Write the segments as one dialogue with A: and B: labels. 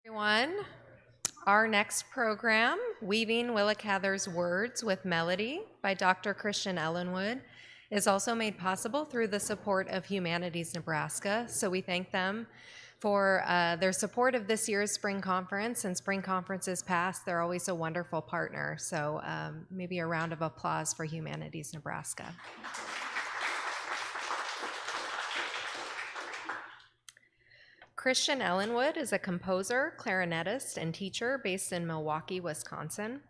A: Everyone, our next program, Weaving Willa Cather's Words with Melody by Dr. Christian Ellenwood, is also made possible through the support of Humanities Nebraska. So we thank them for their support of this year's spring conference. And spring conferences past, they're always a wonderful partner. So maybe a round of applause for Humanities Nebraska. Christian Ellenwood is a composer, clarinetist, and teacher based in Milwaukee, Wisconsin.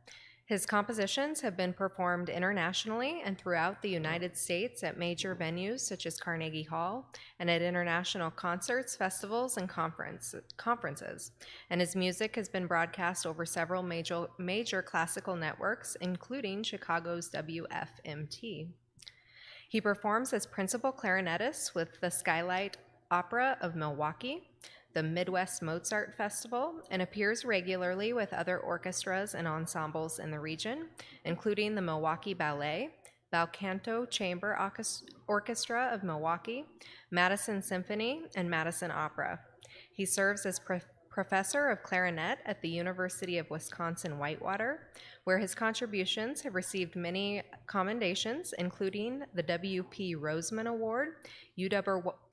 A: His compositions have been performed internationally and throughout the United States at major venues such as Carnegie Hall and at international concerts, festivals, and conferences. And his music has been broadcast over several major classical networks, including Chicago's WFMT. He performs as principal clarinetist with the Skylight Opera of Milwaukee, the Midwest Mozart Festival, and appears regularly with other orchestras and ensembles in the region, including the Milwaukee Ballet, Balcanto Chamber Orchestra of Milwaukee, Madison Symphony, and Madison Opera. He serves as professor of clarinet at the University of Wisconsin-Whitewater, where his contributions have received many commendations, including the W.P. Roseman Award,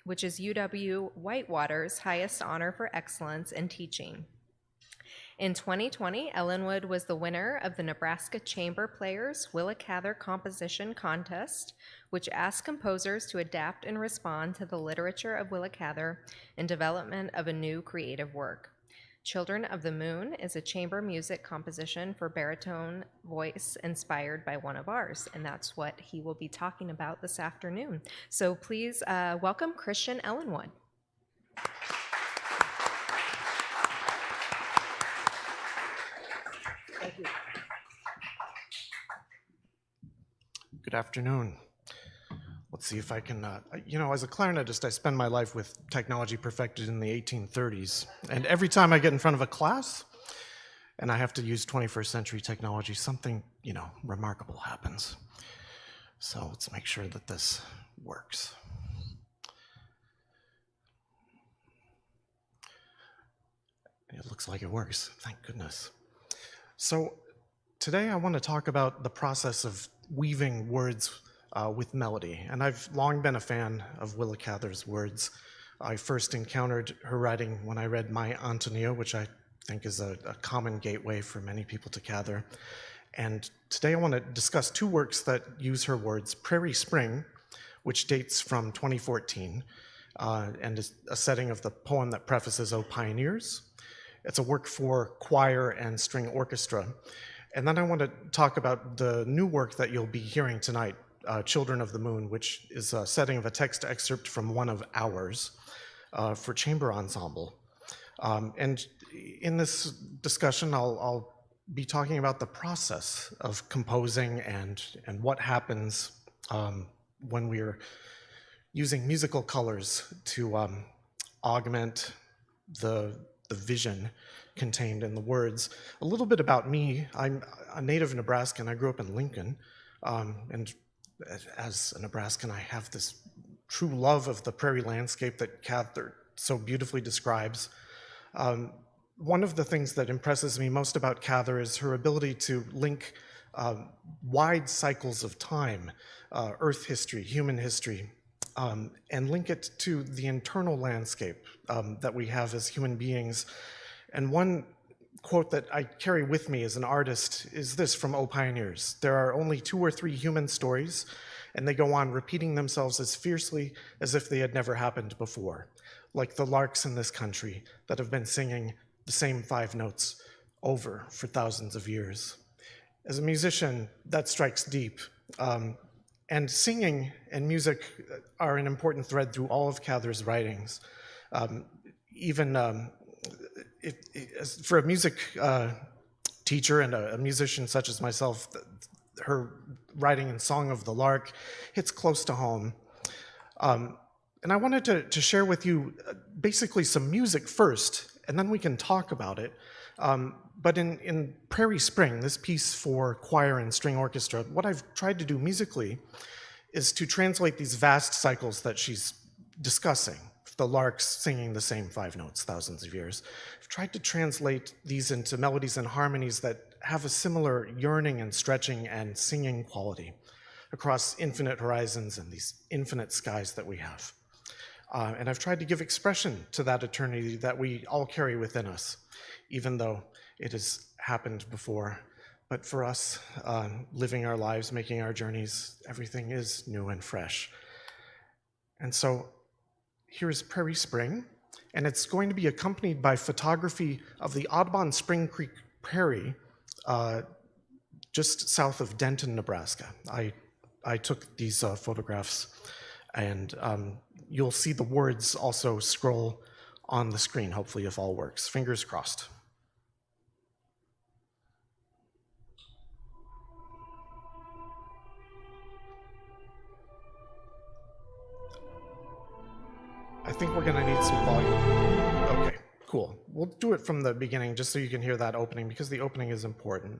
A: which is UW-Whitewater's highest honor for excellence in teaching. In 2020, Ellenwood was the winner of the Nebraska Chamber Players Willa Cather Composition Contest, which asks composers to adapt and respond to the literature of Willa Cather in development of a new creative work. Children of the Moon is a chamber music composition for baritone voice inspired by one of ours, and that's what he will be talking about this afternoon. So please welcome Christian Ellenwood.
B: Thank you. Good afternoon. Let's see if I can, as a clarinetist, I spend my life with technology perfected in the 1830s. And every time I get in front of a class and I have to use 21st century technology, something, remarkable happens. So let's make sure that this works. It looks like it works, thank goodness. So today I want to talk about the process of weaving words with melody, and I've long been a fan of Willa Cather's words. I first encountered her writing when I read My Antonia, which I think is a common gateway for many people to Cather. And today I want to discuss two works that use her words, Prairie Spring, which dates from 2014, and is a setting of the poem that prefaces O Pioneers. It's a work for choir and string orchestra. And then I want to talk about the new work that you'll be hearing tonight, Children of the Moon, which is a setting of a text excerpt from one of ours for chamber ensemble. And in this discussion, I'll be talking about the process of composing and what happens when we're using musical colors to augment the vision contained in the words. A little bit about me. I'm a native Nebraskan. I grew up in Lincoln, and as a Nebraskan, I have this true love of the prairie landscape that Cather so beautifully describes. One of the things that impresses me most about Cather is her ability to link wide cycles of time, Earth history, human history, and link it to the internal landscape that we have as human beings. And one quote that I carry with me as an artist is this from O Pioneers: "There are only 2 or 3 human stories, and they go on repeating themselves as fiercely as if they had never happened before, like the larks in this country that have been singing the same 5 notes over for thousands of years." As a musician, that strikes deep. And singing and music are an important thread through all of Cather's writings. For a music teacher and a musician such as myself, her writing in Song of the Lark hits close to home. And I wanted to share with you basically some music first, and then we can talk about it. But in Prairie Spring, this piece for choir and string orchestra, what I've tried to do musically is to translate these vast cycles that she's discussing the larks singing the same 5 notes thousands of years. I've tried to translate these into melodies and harmonies that have a similar yearning and stretching and singing quality across infinite horizons and these infinite skies that we have. And I've tried to give expression to that eternity that we all carry within us, even though it has happened before. But for us, living our lives, making our journeys, everything is new and fresh. And so here's Prairie Spring, and it's going to be accompanied by photography of the Audubon Spring Creek Prairie, just south of Denton, Nebraska. I took these photographs, and you'll see the words also scroll on the screen, hopefully, if all works. Fingers crossed. I think we're gonna need some volume. Okay, cool. We'll do it from the beginning just so you can hear that opening, because the opening is important.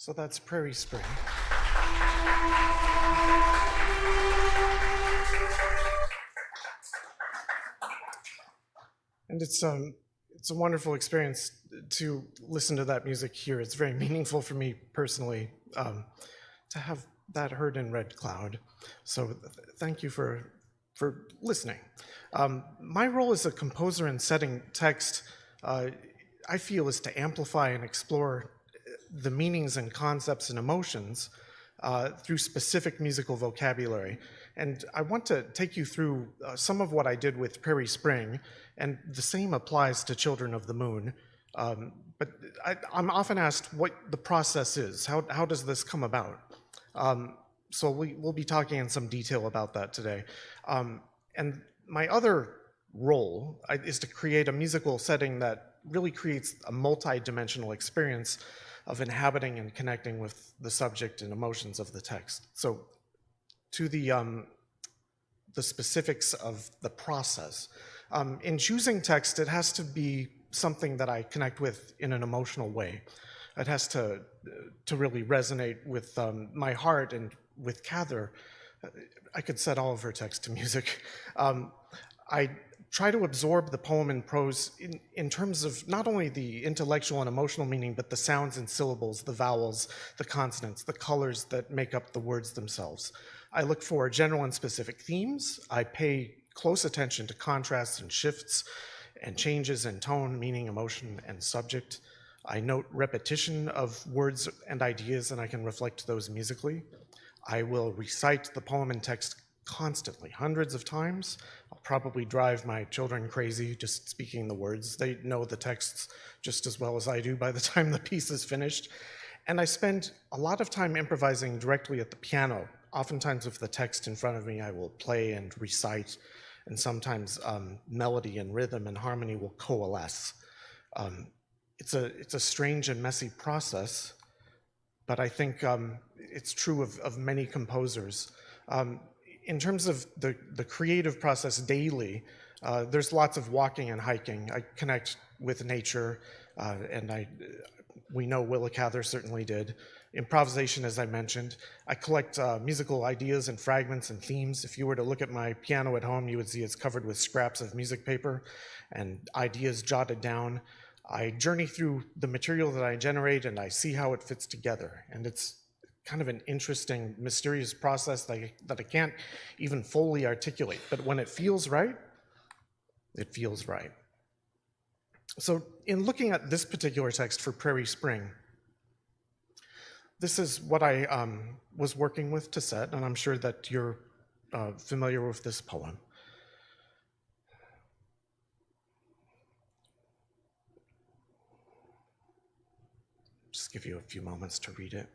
B: So that's Prairie Spring. And it's a wonderful experience to listen to that music here. It's very meaningful for me personally to have that heard in Red Cloud. So thank you for listening. My role as a composer in setting text, I feel, is to amplify and explore the meanings and concepts and emotions through specific musical vocabulary. And I want to take you through some of what I did with Prairie Spring, and the same applies to Children of the Moon. But I'm often asked what the process is. How does this come about? So we'll be talking in some detail about that today. And my other role is to create a musical setting that really creates a multi-dimensional experience of inhabiting and connecting with the subject and emotions of the text. So to the specifics of the process. In choosing text, it has to be something that I connect with in an emotional way. It has to really resonate with my heart and with Cather. I could set all of her text to music. I try to absorb the poem in prose in terms of not only the intellectual and emotional meaning, but the sounds and syllables, the vowels, the consonants, the colors that make up the words themselves. I look for general and specific themes. I pay close attention to contrasts and shifts and changes in tone, meaning, emotion, and subject. I note repetition of words and ideas, and I can reflect those musically. I will recite the poem in text constantly, hundreds of times. I'll probably drive my children crazy just speaking the words. They know the texts just as well as I do by the time the piece is finished. And I spend a lot of time improvising directly at the piano. Oftentimes with the text in front of me, I will play and recite, and sometimes melody and rhythm and harmony will coalesce. It's a strange and messy process, but I think it's true of many composers. In terms of the creative process daily, there's lots of walking and hiking. I connect with nature, and we know Willa, Cather certainly did. Improvisation, as I mentioned. I collect musical ideas and fragments and themes. If you were to look at my piano at home, you would see it's covered with scraps of music paper and ideas jotted down. I journey through the material that I generate and I see how it fits together. And it's kind of an interesting, mysterious process that I can't even fully articulate. But when it feels right, it feels right. So in looking at this particular text for Prairie Spring, this is what I was working with to set, and I'm sure that you're familiar with this poem. Just give you a few moments to read it.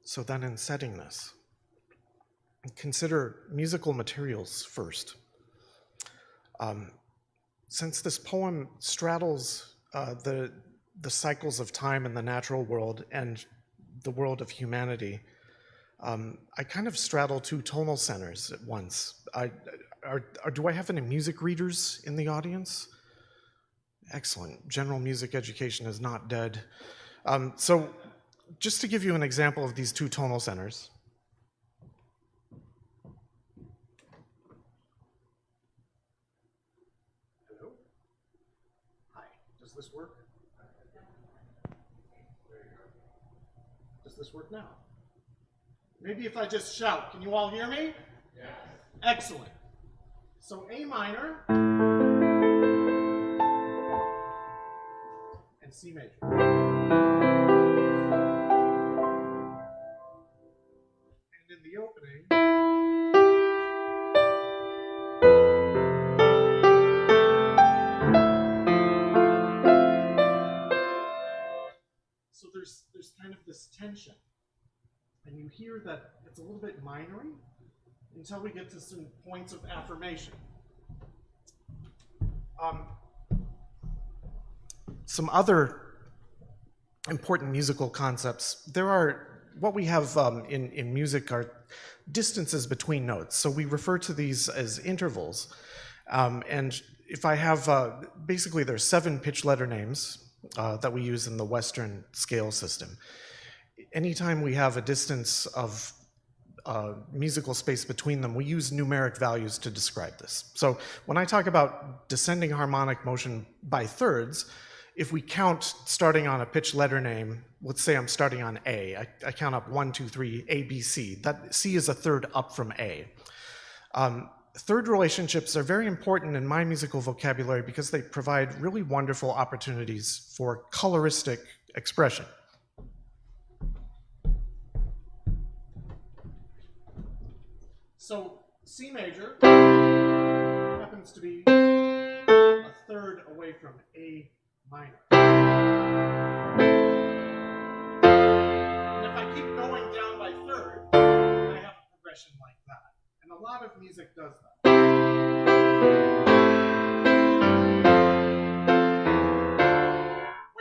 B: So then in setting this, consider musical materials first. Since this poem straddles the cycles of time in the natural world and the world of humanity, I kind of straddle two tonal centers at once. Do I have any music readers in the audience? Excellent. General music education is not dead. So just to give you an example of these two tonal centers, does this work? Does this work now? Maybe if I just shout, can you all hear me? Yes. Excellent. So A minor and C major. And in the opening, so there's kind of this tension, and you hear that it's a little bit minory until we get to some points of affirmation. Some other important musical concepts. There are, what we have in music are distances between notes. So we refer to these as intervals. And if I have, basically there's 7 pitch letter names that we use in the Western scale system. Anytime we have a distance of musical space between them, we use numeric values to describe this. So when I talk about descending harmonic motion by thirds, if we count starting on a pitch letter name, let's say I'm starting on A, I count up 1, 2, 3, A, B, C. That C is a third up from A. Third relationships are very important in my musical vocabulary because they provide really wonderful opportunities for coloristic expression. So C major happens to be a third away from A minor. And if I keep going down by third, I have a progression like that. And a lot of music does that. Where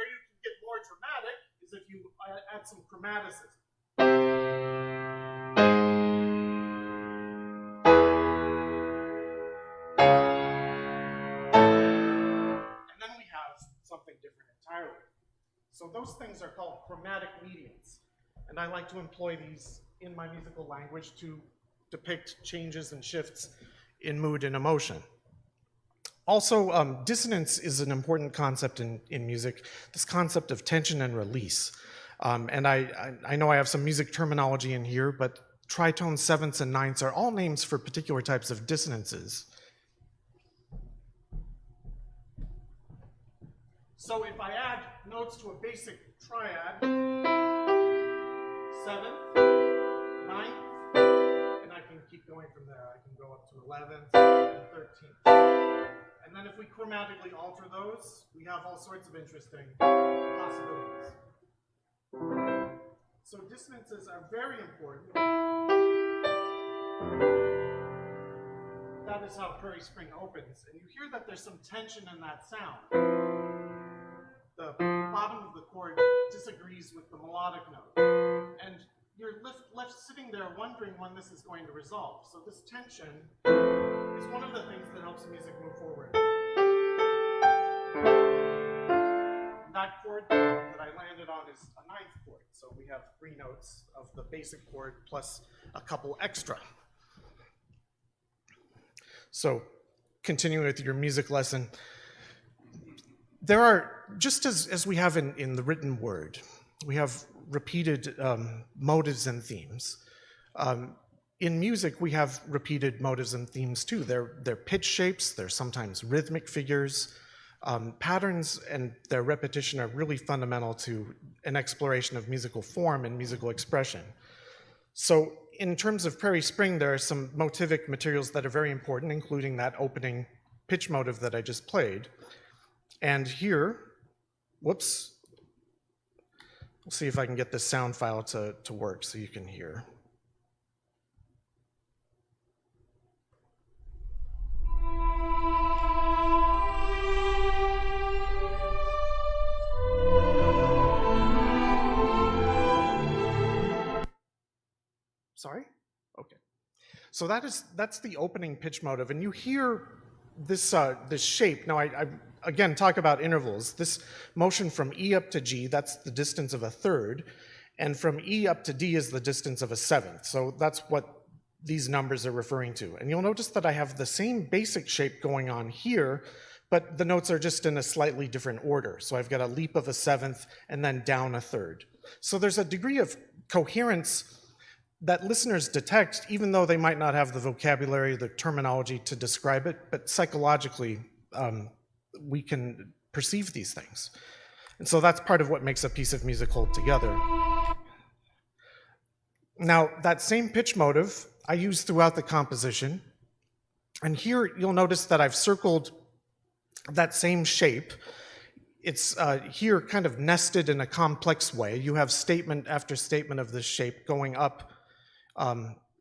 B: you can get more dramatic is if you add some chromaticism. Something different entirely. So those things are called chromatic medians. And I like to employ these in my musical language to depict changes and shifts in mood and emotion. Also, dissonance is an important concept in music, this concept of tension and release. And I know I have some music terminology in here, but tritones, sevenths, and ninths are all names for particular types of dissonances. So if I add notes to a basic triad, 7th, 9th, and I can keep going from there. I can go up to 11th and 13th. And then if we chromatically alter those, we have all sorts of interesting possibilities. So dissonances are very important. That is how Prairie Spring opens. And you hear that there's some tension in that sound. The bottom of the chord disagrees with the melodic note. And you're left sitting there wondering when this is going to resolve. So this tension is one of the things that helps music move forward. That chord that I landed on is a 9th chord. So we have 3 notes of the basic chord plus a couple extra. So continuing with your music lesson, there are, just as we have in the written word, we have repeated motives and themes. In music, we have repeated motives and themes too. They're pitch shapes, they're sometimes rhythmic figures. Patterns and their repetition are really fundamental to an exploration of musical form and musical expression. So in terms of Prairie Spring, there are some motivic materials that are very important, including that opening pitch motive that I just played. And here, whoops, we'll see if I can get this sound file to work so you can hear. Sorry? Okay. So that's the opening pitch motive, and you hear this this shape. Now I again talk about intervals. This motion from E up to G, that's the distance of a third, and from E up to D is the distance of a seventh. So that's what these numbers are referring to. And you'll notice that I have the same basic shape going on here, but the notes are just in a slightly different order. So I've got a leap of a seventh and then down a third. So there's a degree of coherence that listeners detect, even though they might not have the vocabulary, the terminology to describe it, but psychologically, we can perceive these things. And so that's part of what makes a piece of music hold together. Now, that same pitch motive I use throughout the composition, and here you'll notice that I've circled that same shape. It's here kind of nested in a complex way. You have statement after statement of this shape going up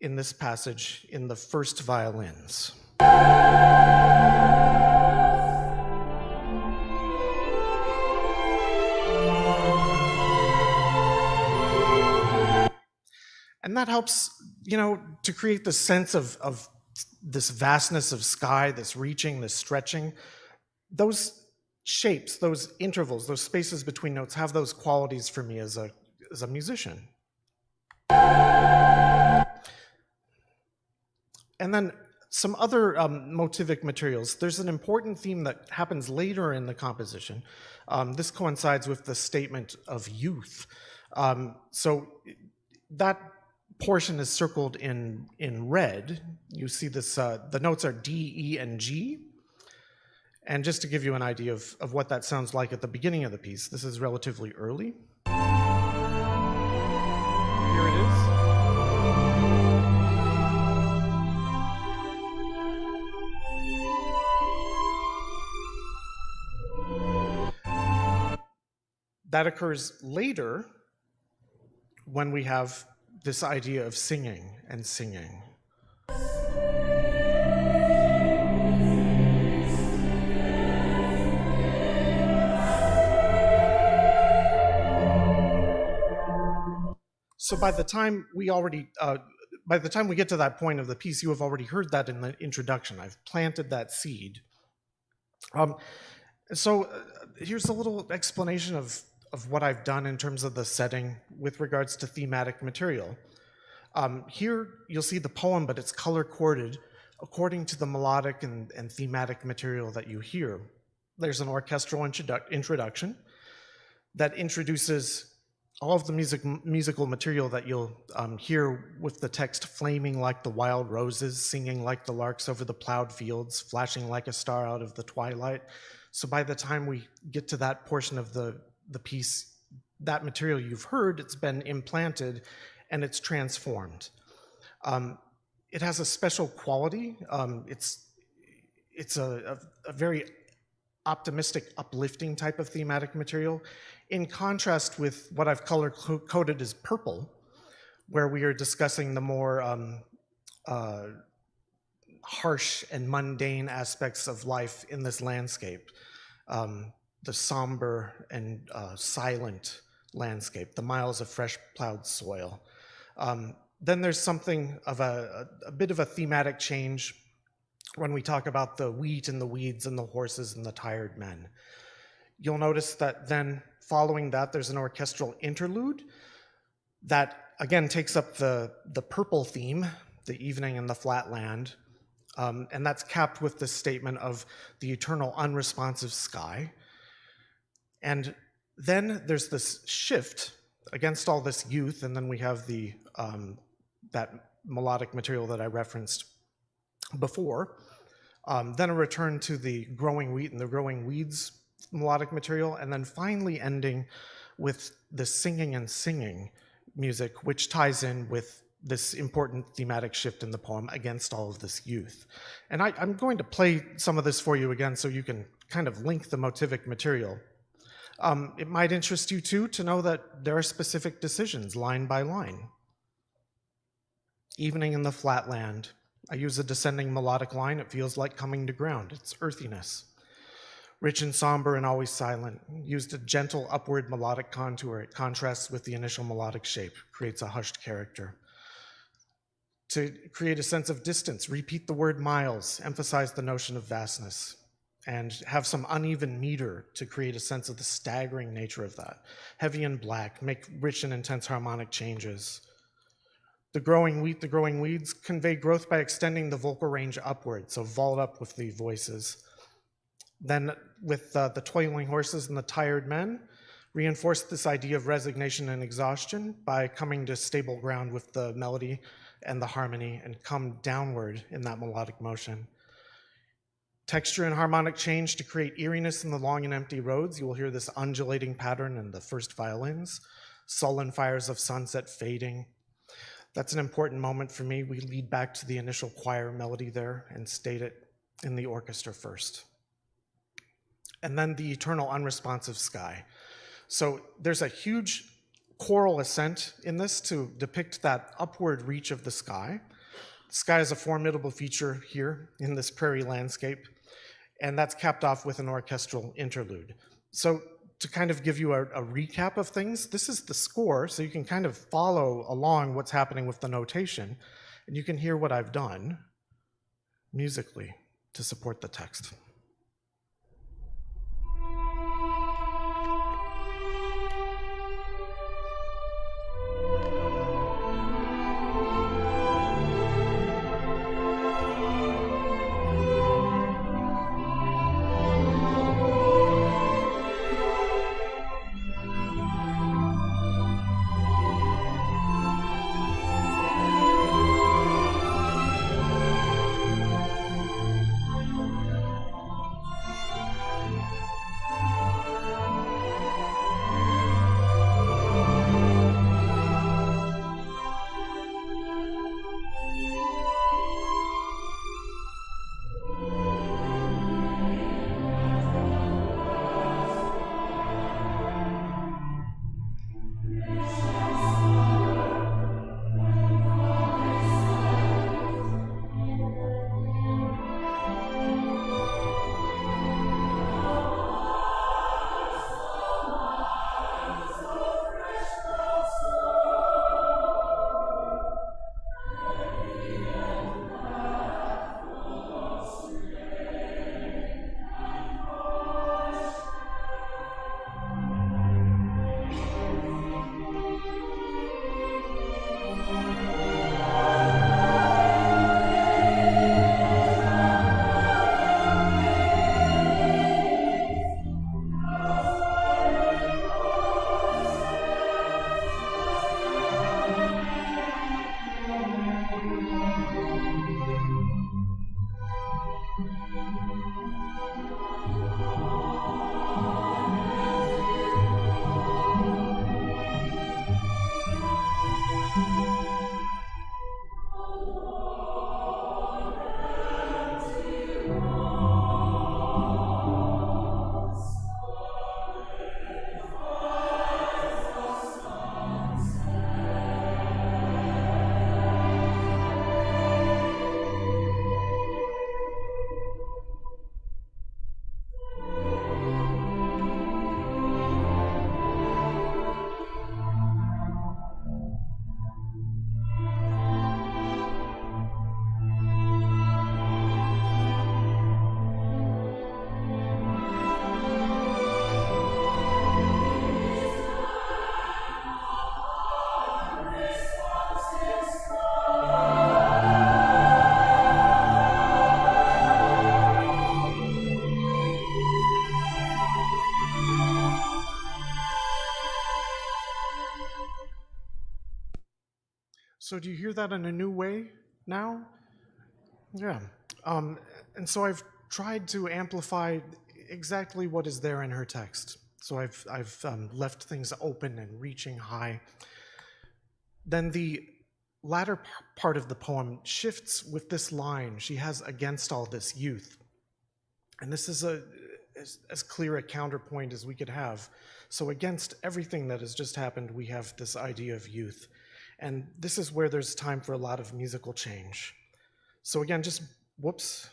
B: in this passage in the first violins. And that helps to create the sense of this vastness of sky, this reaching, this stretching, those shapes, those intervals, those spaces between notes have those qualities for me as a musician. And then some other motivic materials. There's an important theme that happens later in the composition. This coincides with the statement of youth. So that portion is circled in red. You see this, the notes are D, E, and G. And just to give you an idea of what that sounds like at the beginning of the piece, this is relatively early. Here it is. That occurs later when we have this idea of singing and singing. So by the time we get to that point of the piece, you have already heard that in the introduction. I've planted that seed. Here's a little explanation of what I've done in terms of the setting with regards to thematic material. Here you'll see the poem, but it's color-coded according to the melodic and thematic material that you hear. There's an orchestral introduction that introduces all of the musical material that you'll hear with the text flaming like the wild roses, singing like the larks over the plowed fields, flashing like a star out of the twilight. So by the time we get to that portion of the piece, that material you've heard, it's been implanted and it's transformed. It has a special quality. It's a very optimistic, uplifting type of thematic material, in contrast with what I've color-coded as purple, where we are discussing the more harsh and mundane aspects of life in this landscape, the somber and silent landscape, the miles of fresh plowed soil. Then there's something of a bit of a thematic change when we talk about the wheat and the weeds and the horses and the tired men. You'll notice that then following that, there's an orchestral interlude that again takes up the purple theme, the evening and the flat land, and that's capped with this statement of the eternal unresponsive sky. And then there's this shift against all this youth, and then we have the that melodic material that I referenced before. Then a return to the growing wheat and the growing weeds melodic material, and then finally ending with the singing and singing music, which ties in with this important thematic shift in the poem against all of this youth. And I'm going to play some of this for you again so you can kind of link the motivic material. It might interest you too to know that there are specific decisions line by line. Evening in the flat land. I use a descending melodic line. It feels like coming to ground. It's earthiness. Rich and somber and always silent. Used a gentle upward melodic contour. It contrasts with the initial melodic shape, creates a hushed character. To create a sense of distance, repeat the word miles, emphasize the notion of vastness, and have some uneven meter to create a sense of the staggering nature of that. Heavy and black, make rich and intense harmonic changes. The growing wheat, the growing weeds convey growth by extending the vocal range upward, so vault up with the voices. Then with the toiling horses and the tired men, reinforce this idea of resignation and exhaustion by coming to stable ground with the melody and the harmony and come downward in that melodic motion. Texture and harmonic change to create eeriness in the long and empty roads. You will hear this undulating pattern in the first violins, sullen fires of sunset fading. That's an important moment for me. We lead back to the initial choir melody there and state it in the orchestra first. And then the eternal unresponsive sky. So there's a huge choral ascent in this to depict that upward reach of the sky. The sky is a formidable feature here in this prairie landscape, and that's capped off with an orchestral interlude. So to kind of give you a recap of things, this is the score, so you can kind of follow along what's happening with the notation, and you can hear what I've done musically to support the text. So do you hear that in a new way now? Yeah. And so I've tried to amplify exactly what is there in her text. So I've left things open and reaching high. Then the latter part of the poem shifts with this line. She has "against all this youth." And this is as clear a counterpoint as we could have. So against everything that has just happened, we have this idea of youth. And this is where there's time for a lot of musical change. So again, just whoops.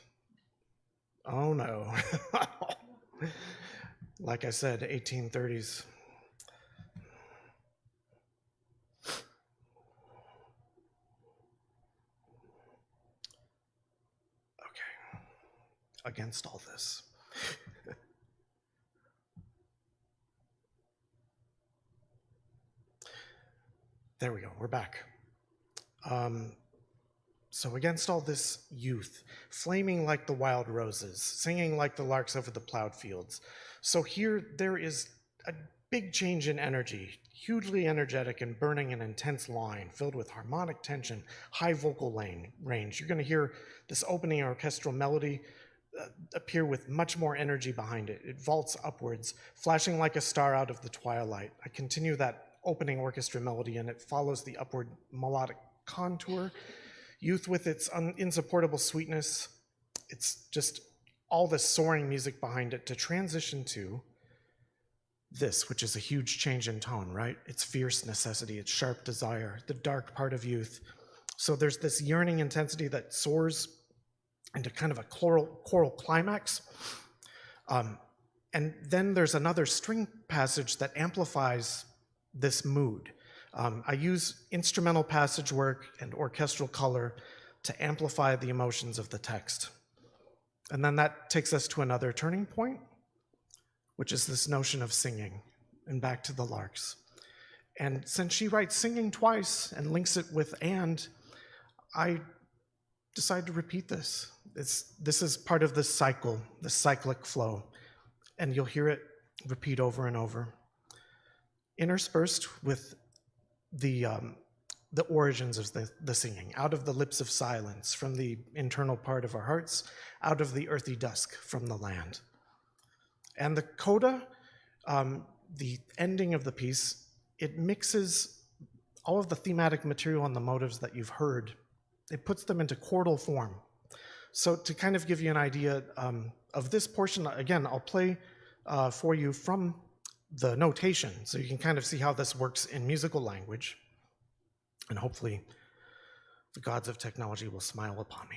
B: Oh no. Like I said, 1830s. Okay. Against all this. There we go, we're back. So against all this youth, flaming like the wild roses, singing like the larks over the plowed fields. So here there is a big change in energy, hugely energetic and burning an intense line filled with harmonic tension, high vocal range. You're going to hear this opening orchestral melody appear with much more energy behind it. It vaults upwards, flashing like a star out of the twilight. I continue that opening orchestra melody, and it follows the upward melodic contour. Youth with its insupportable sweetness, it's just all this soaring music behind it to transition to this, which is a huge change in tone, right? It's fierce necessity, it's sharp desire, the dark part of youth. So there's this yearning intensity that soars into kind of a choral climax. And then there's another string passage that amplifies this mood. I use instrumental passage work and orchestral color to amplify the emotions of the text. And then that takes us to another turning point, which is this notion of singing, and back to the larks. And since she writes singing twice and links it with and, I decided to repeat this. This is part of this cycle, the cyclic flow, and you'll hear it repeat over and over. Interspersed with the origins of the singing, out of the lips of silence, from the internal part of our hearts, out of the earthy dusk from the land. And the coda, the ending of the piece, it mixes all of the thematic material and the motives that you've heard. It puts them into chordal form. So to kind of give you an idea of this portion, again, I'll play for you from the notation, so you can kind of see how this works in musical language. And hopefully the gods of technology will smile upon me.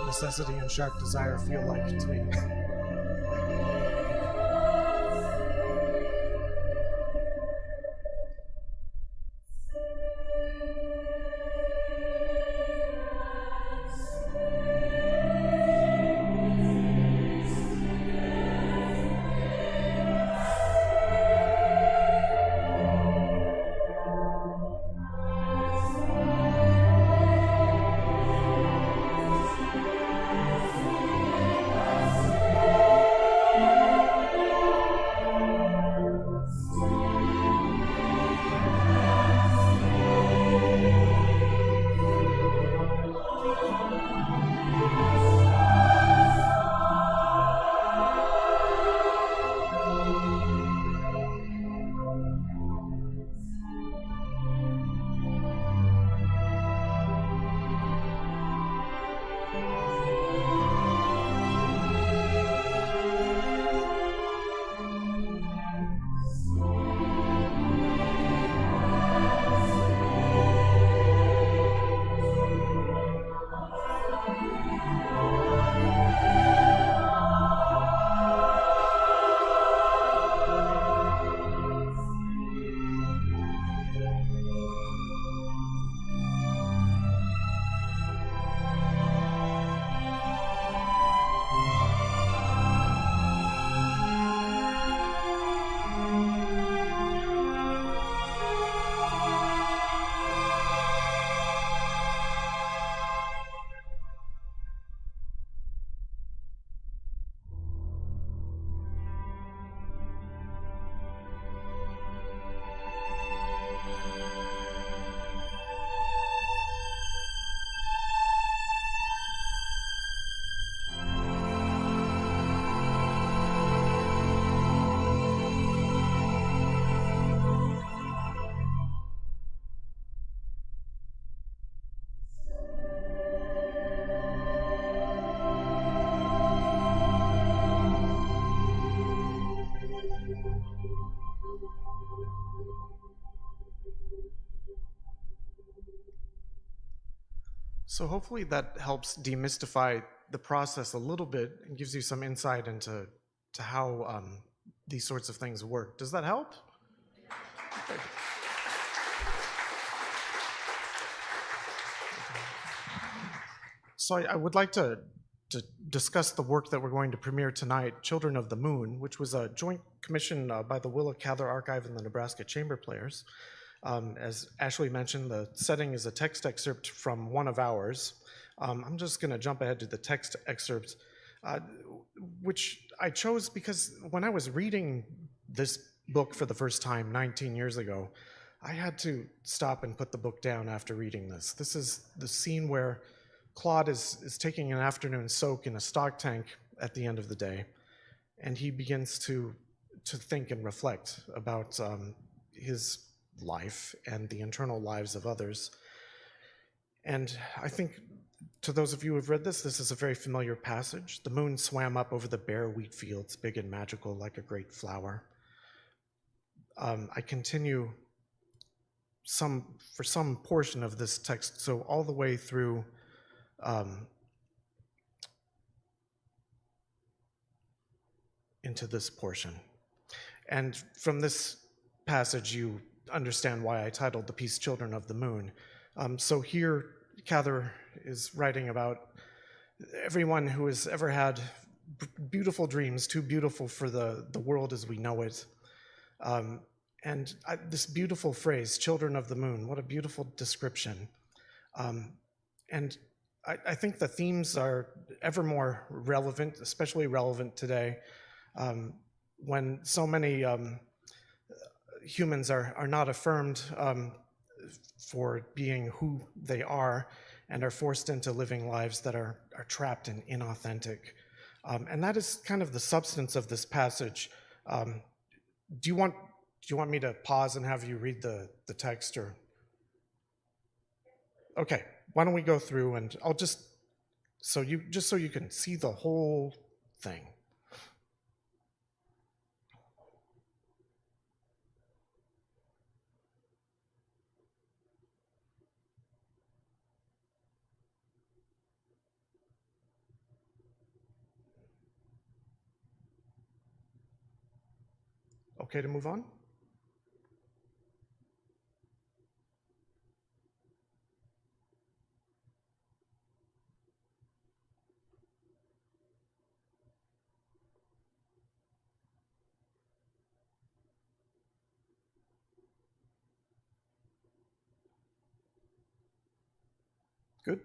B: Necessity and sharp desire feel like to me. So hopefully that helps demystify the process a little bit and gives you some insight into how these sorts of things work. Does that help? Okay. So I would like to discuss the work that we're going to premiere tonight, Children of the Moon, which was a joint commission by the Willa, Cather Archive and the Nebraska Chamber Players. As Ashley mentioned, the setting is a text excerpt from one of ours. I'm just going to jump ahead to the text excerpt, which I chose because when I was reading this book for the first time 19 years ago, I had to stop and put the book down after reading this. This is the scene where Claude is taking an afternoon soak in a stock tank at the end of the day, and he begins to think and reflect about his life and the internal lives of others. And I think to those of you who have read this is a very familiar passage. The moon swam up over the bare wheat fields, big and magical like a great flower. I continue for some portion of this text, so all the way through into this portion. And from this passage, you understand why I titled the piece Children of the Moon. So here, Cather is writing about everyone who has ever had beautiful dreams, too beautiful for the world as we know it. And this beautiful phrase, children of the moon, what a beautiful description. And I think the themes are ever more relevant, especially relevant today, when so many humans are not affirmed for being who they are and are forced into living lives that are trapped and inauthentic. And that is kind of the substance of this passage. Do you want me to pause and have you read the text, or? Okay, why don't we go through, and I'll just so you can see the whole thing. Okay to move on? Good.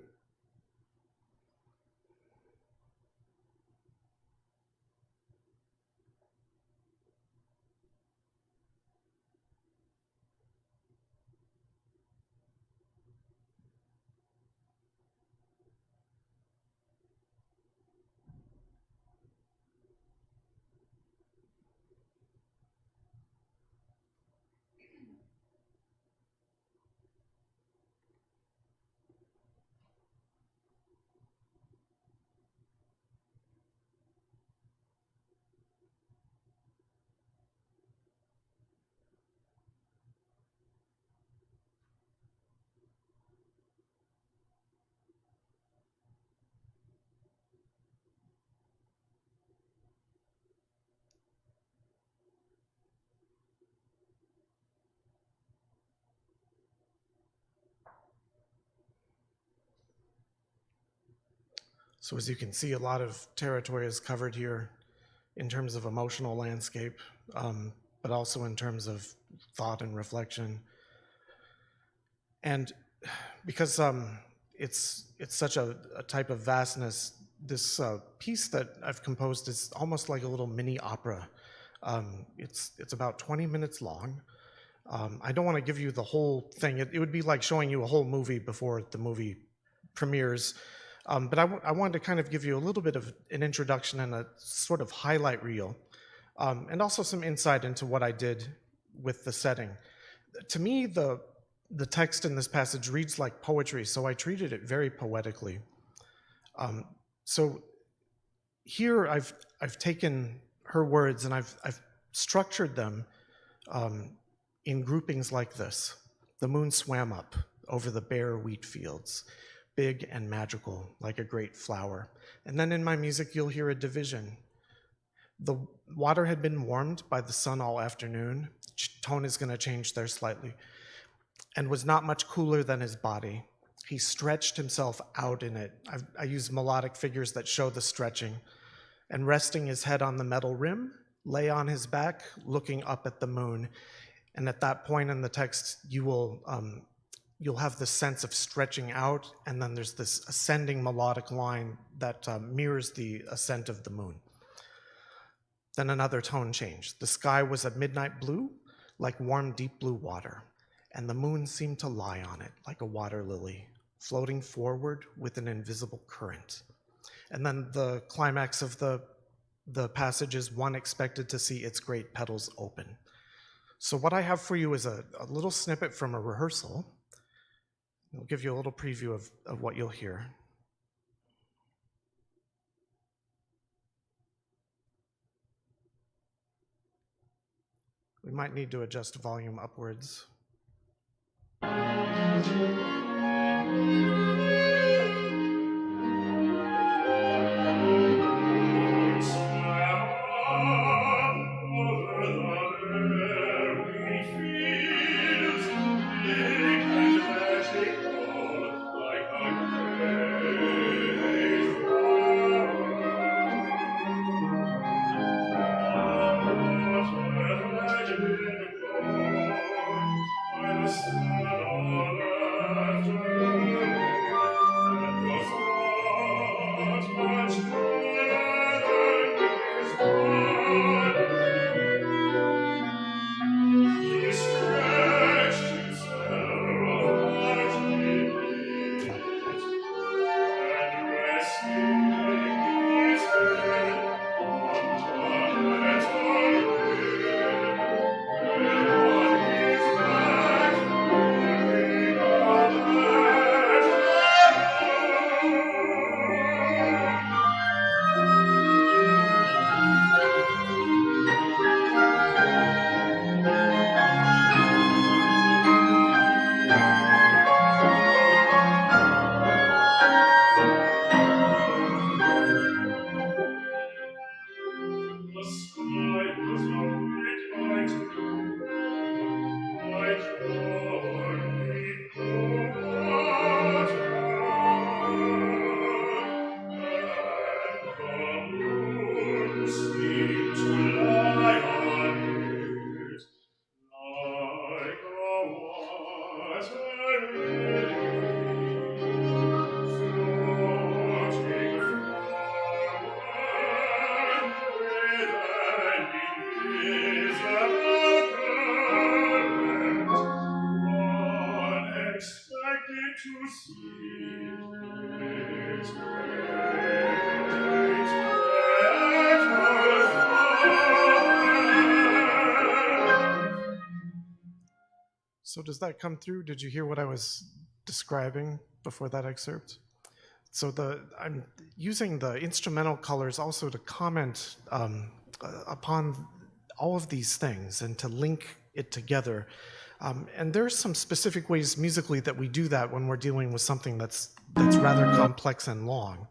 B: So as you can see, a lot of territory is covered here in terms of emotional landscape, but also in terms of thought and reflection. And because it's such a type of vastness, this piece that I've composed is almost like a little mini opera. It's about 20 minutes long. I don't want to give you the whole thing. It would be like showing you a whole movie before the movie premieres. But I wanted to kind of give you a little bit of an introduction and a sort of highlight reel, and also some insight into what I did with the setting. To me, the text in this passage reads like poetry, so I treated it very poetically. So here I've taken her words and I've structured them in groupings like this. The moon swam up over the bare wheat fields, big and magical, like a great flower. And then in my music, you'll hear a division. The water had been warmed by the sun all afternoon. Tone is going to change there slightly. And was not much cooler than his body. He stretched himself out in it. I use melodic figures that show the stretching. And resting his head on the metal rim, lay on his back, looking up at the moon. And at that point in the text, you'll have this sense of stretching out, and then there's this ascending melodic line that mirrors the ascent of the moon. Then another tone change. The sky was a midnight blue, like warm, deep blue water, and the moon seemed to lie on it like a water lily, floating forward with an invisible current. And then the climax of the passage is one expected to see its great petals open. So what I have for you is a little snippet from a rehearsal. I'll give you a little preview of what you'll hear. We might need to adjust volume upwards. So does that come through? Did you hear what I was describing before that excerpt? So I'm using the instrumental colors also to comment upon all of these things and to link it together. And there's some specific ways musically that we do that when we're dealing with something that's rather complex and long.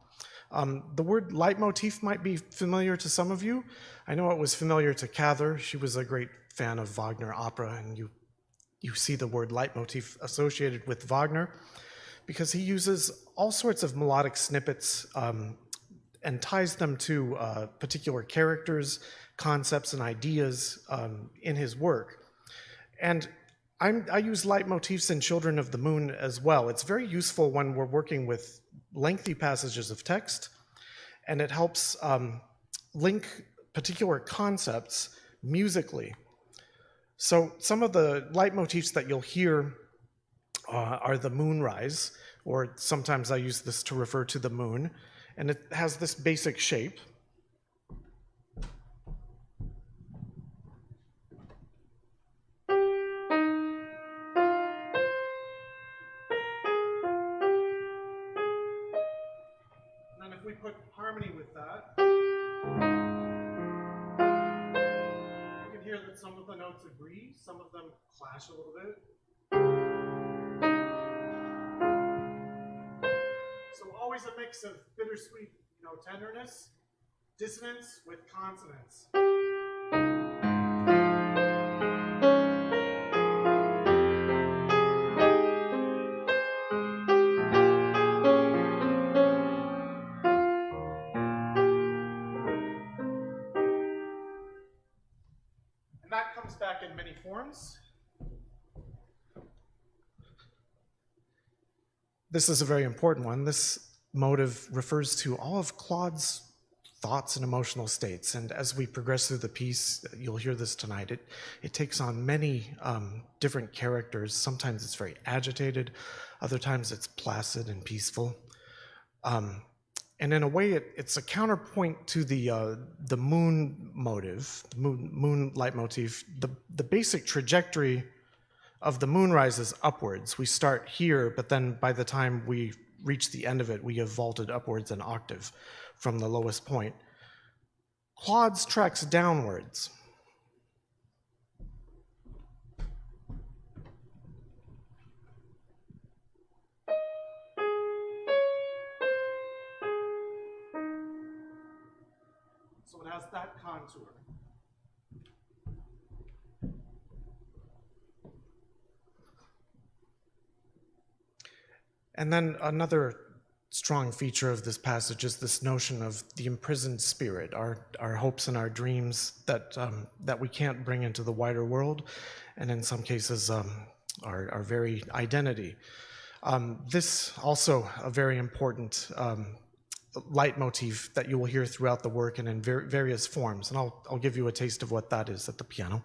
B: The word leitmotif might be familiar to some of you. I know it was familiar to Cather. She was a great fan of Wagner opera, and you see the word leitmotif associated with Wagner because he uses all sorts of melodic snippets and ties them to particular characters, concepts, and ideas in his work. And I use leitmotifs in Children of the Moon as well. It's very useful when we're working with lengthy passages of text, and it helps link particular concepts musically. So some of the leitmotifs that you'll hear are the moonrise, or sometimes I use this to refer to the moon, and it has this basic shape. And then if we put harmony with that, hear that some of the notes agree, some of them clash a little bit. always a mix of bittersweet, tenderness, dissonance with consonance. And that comes back in many forms. This is a very important one. This motive refers to all of Claude's thoughts and emotional states. And as we progress through the piece, you'll hear this tonight, it takes on many different characters. Sometimes it's very agitated, other times it's placid and peaceful. And in a way, it's a counterpoint to the moon motive, the moon leitmotif. The basic trajectory of the moonrise is upwards. We start here, but then by the time we reach the end of it, we have vaulted upwards an octave from the lowest point. Claude's tracks downwards. So it has that contour. And then another strong feature of this passage is this notion of the imprisoned spirit, our hopes and our dreams that we can't bring into the wider world, and in some cases our very identity. This also a very important leitmotif that you will hear throughout the work and in various forms, and I'll give you a taste of what that is at the piano.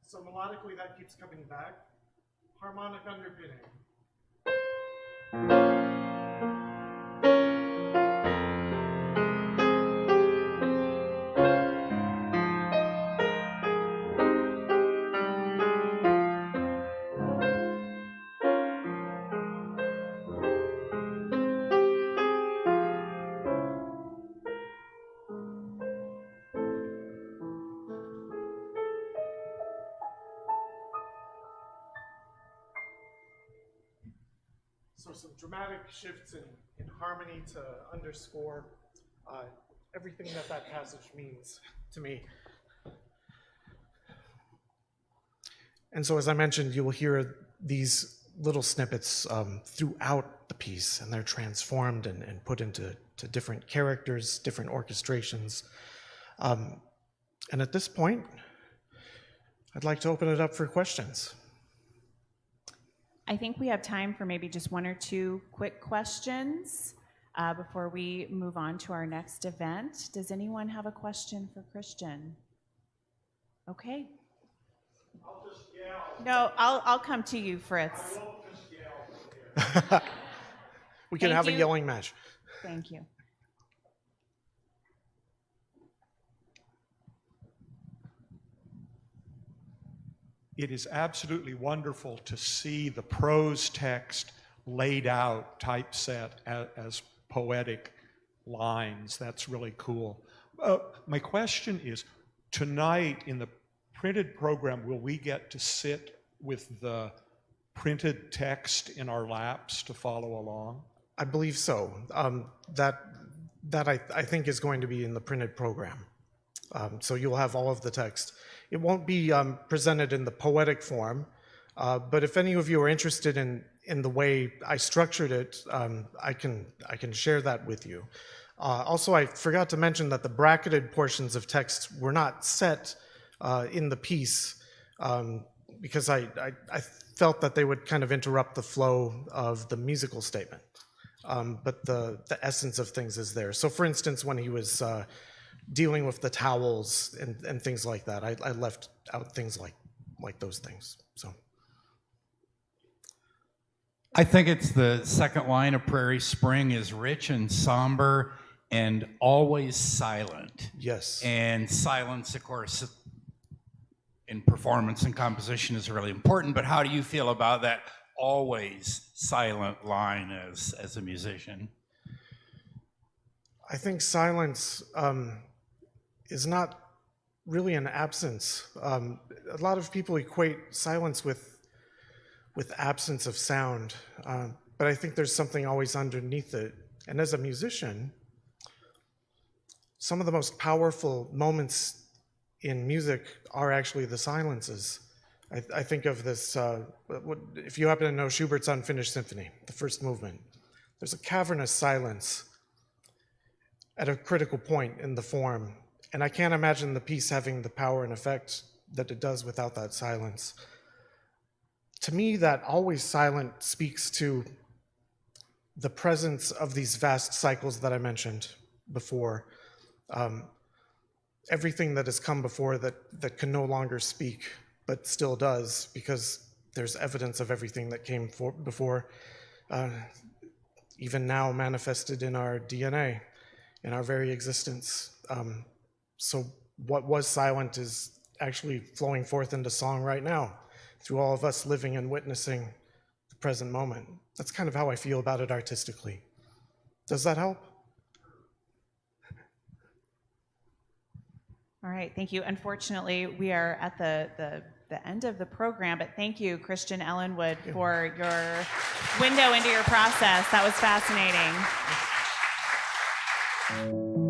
B: So melodically, that keeps coming back. Harmonic underpinning. So some dramatic shifts in harmony to underscore everything that passage means to me. And so as I mentioned, you will hear these little snippets throughout the piece, and they're transformed and put into different characters, different orchestrations. And at this point, I'd like to open it up for questions.
C: I think we have time for maybe just one or two quick questions before we move on to our next event. Does anyone have a question for Christian? Okay.
B: I'll just yell.
C: No, I'll come to you, Fritz.
B: I won't just yell. We can have a yelling match.
C: Thank you.
D: It is absolutely wonderful to see the prose text laid out, typeset as poetic lines. That's really cool. My question is, tonight in the printed program, will we get to sit with the printed text in our laps to follow along?
B: I believe so. That I think is going to be in the printed program. So you'll have all of the text. It won't be presented in the poetic form, but if any of you are interested in the way I structured it, I can share that with you. Also, I forgot to mention that the bracketed portions of text were not set in the piece because I felt that they would kind of interrupt the flow of the musical statement. But the essence of things is there. So for instance, when he was dealing with the towels and things like that, I left out things like those things. So
E: I think it's the second line of Prairie Spring is rich and somber and always silent.
B: Yes.
E: And silence, of course, in performance and composition is really important, but how do you feel about that always silent line as a musician?
B: I think silence is not really an absence. A lot of people equate silence with absence of sound, but I think there's something always underneath it. And as a musician, some of the most powerful moments in music are actually the silences. I think of this, if you happen to know Schubert's Unfinished Symphony, the first movement, there's a cavernous silence at a critical point in the form, and I can't imagine the piece having the power and effect that it does without that silence. To me, that always silent speaks to the presence of these vast cycles that I mentioned before. Everything that has come before that can no longer speak, but still does, because there's evidence of everything that came before, even now manifested in our DNA, in our very existence. So what was silent is actually flowing forth into song right now, through all of us living and witnessing the present moment. That's kind of how I feel about it artistically. Does that help?
C: All right, thank you. Unfortunately, we are at the end of the program, but thank you, Christian Ellenwood, for your window into your process. That was fascinating.